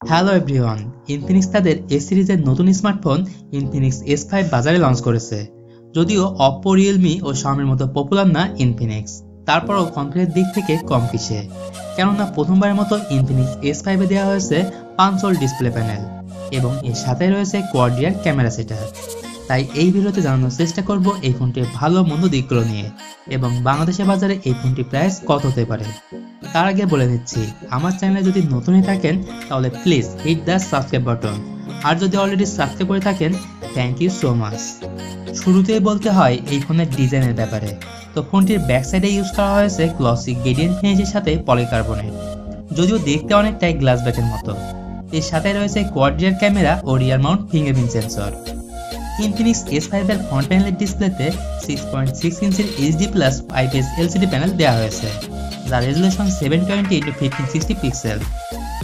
Hello everyone, Infinix তাদের এ সিরিজের নতুন স্মার্টফোন ইনফিনিক্স S5 বাজারে লঞ্চ করেছে। যদিও অপ্পো, রিয়েলমি ও শাওমির মতো পপুলার না ইনফিনিক্স, তারপরও কনফিডেন্সের দিক থেকে কম পিছে। কেননা প্রথমবারের মতো ইনফিনিক্স S5 এ দেওয়া হয়েছে 5 ডিসপ্লে প্যানেল এবং এর সাথে রয়েছে কোয়াড রিয়ার ক্যামেরা সেটআপ। তাই এই ভিডিওতে জানানোর চেষ্টা করব এই ফোনটির ভালো মন্দ দিকগুলো নিয়ে এবং বাংলাদেশের বাজারে এই ফোনটির প্রাইস কত হতে পারে। তার আগে বলে নিচ্ছি, আমার চ্যানেলে যদি নতুনই থাকেন তাহলে please hit the subscribe button, আর যদি অলরেডি সাবস্ক্রাইব করে থাকেন থ্যাংক ইউ সো মাচ। শুরুতেই বলতে হয় এই ফোনের ডিজাইনের ব্যাপারে। তো ফোনটির ব্যাক সাইডে ইউজ করা হয়েছে গ্লসি গ্রেডিয়েন্ট ফিনিশের সাথে পলিকার্বনেট, যদিও দেখতে অনেকটাই গ্লাস ব্যাকের মতো। এর সাথে রয়েছে কোয়াড রিয়ার ক্যামেরা ও rear mount fingerprint sensor. Infinix S5 এর ফ্রন্ট প্যানেলের ডিসপ্লেতে 6.6 ইঞ্চির HD+ IPS LCD প্যানেল দেওয়া হয়েছে, যার রেজুলেশন 720x1560 পিক্সেল।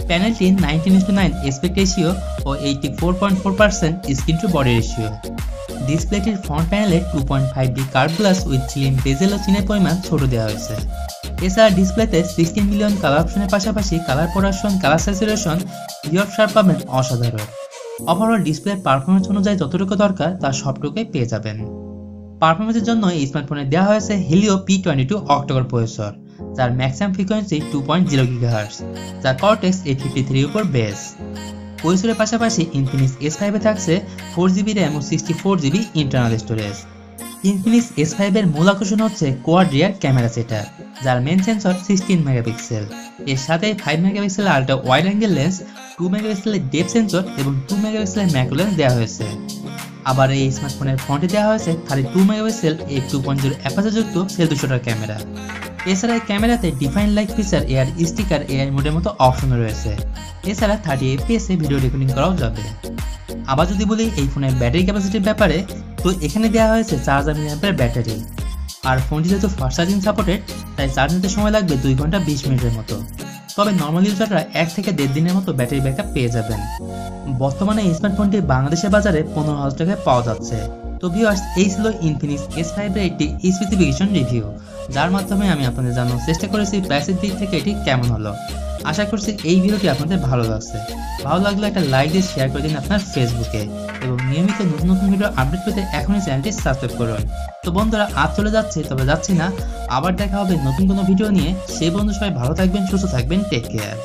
প্যানেলটি 19:9 অ্যাসপেক্ট রেশিও ও 84.4% স্ক্রিন টু বডি রেশিও। ডিসপ্লেটির ফ্রন্ট প্যানেলে 2.5D curve glass with slim bezel ও চিনের পরিমাণ ছোট দেওয়া হয়েছে। এছাড়া ডিসপ্লেতে 16 মিলিয়ন কালার অপশনের পাশাপাশি কালার প্রোডাকশন, কালার স্যাচুরেশন, রিঅপশন পাবেন অসাধারণ। ওভারঅল ডিসপ্লে পারফরমেন্স অনুযায়ী যতটুকু দরকার তার সবটুকুই পেয়ে যাবেন। পারফরমেন্সের জন্য এই স্মার্টফোনে দেওয়া হয়েছে Helio P22 অক্টোকোর প্রসেসর, যার ম্যাক্সিমাম ফ্রিকোয়েন্সি 2.0 GHz, যার কর্টেক্স A53 উপর বেস। প্রসেসরের পাশাপাশি ইনফিনিক্স S5 এ থাকছে 4GB RAM ও 64GB internal storage. Infinix S5 এর মূল আকর্ষণ হচ্ছে কোয়াড রিয়ার ক্যামেরা সেটআপ, যার মেন সেন্সর 16 মেগাপিক্সেল। এর সাথে 5 megapixel ultra wide angle lens, 2 মেগাপিক্সেলের ডেপথ সেন্সর এবং 2 মেগাপিক্সেলের ম্যাক্রো লেন্স দেওয়া হয়েছে। আবার এই স্মার্টফোনের ফ্রন্টে দেওয়া হয়েছে 32 মেগাপিক্সেল f2.0 অ্যাপারচার যুক্ত সেলফি শুটার ক্যামেরা। এছাড়া এই ক্যামেরাতে define light feature, air sticker, AI মোডের মতো অপশন রয়েছে। এছাড়া 30 fps এ ভিডিও রেকর্ডিং করাও যাবে। আবার যদি বলি এই ফোনের ব্যাটারি ক্যাপাসিটির ব্যাপারে, তো এখানে দেওয়া হয়েছে 4000 mAh ব্যাটারি। আর ফোনটি যেহেতু ফাস্ট চার্জিং সাপোর্টেড, তাই চার্জ নিতে সময় লাগবে 2 ঘন্টা 20 মিনিটের মতো। তবে নর্মাল ইউজাররা 1 থেকে 1.5 দিনের মতো ব্যাটারি ব্যাকআপ পেয়ে যাবেন। বর্তমানে এই স্মার্টফোনটি বাংলাদেশের বাজারে 15,000 টাকায় পাওয়া যাচ্ছে। তো ভিউয়ার্স, এই ছিল ইনফিনিক্স S5 এর একটি স্পেসিফিকেশন রিভিউ, যার মাধ্যমে আমি আপনাদের জানানোর চেষ্টা করেছি প্রাইসের দিক থেকে এটি কেমন হলো। আশা করছি এই ভিডিওটি আপনাদের ভালো লাগছে। ভালো লাগলে একটা লাইক দিয়ে শেয়ার করে দিন আপনার ফেসবুকে, এবং নিয়মিত নতুন নতুন ভিডিও আপডেট পেতে এখনই চ্যানেলটি সাবস্ক্রাইব করুন। তো বন্ধুরা, আজ চলে যাচ্ছে, তবে যাচ্ছি না, আবার দেখা হবে নতুন কোনো ভিডিও নিয়ে। সেই বন্ধু সবাই ভালো থাকবেন, সুস্থ থাকবেন, টেক কেয়ার।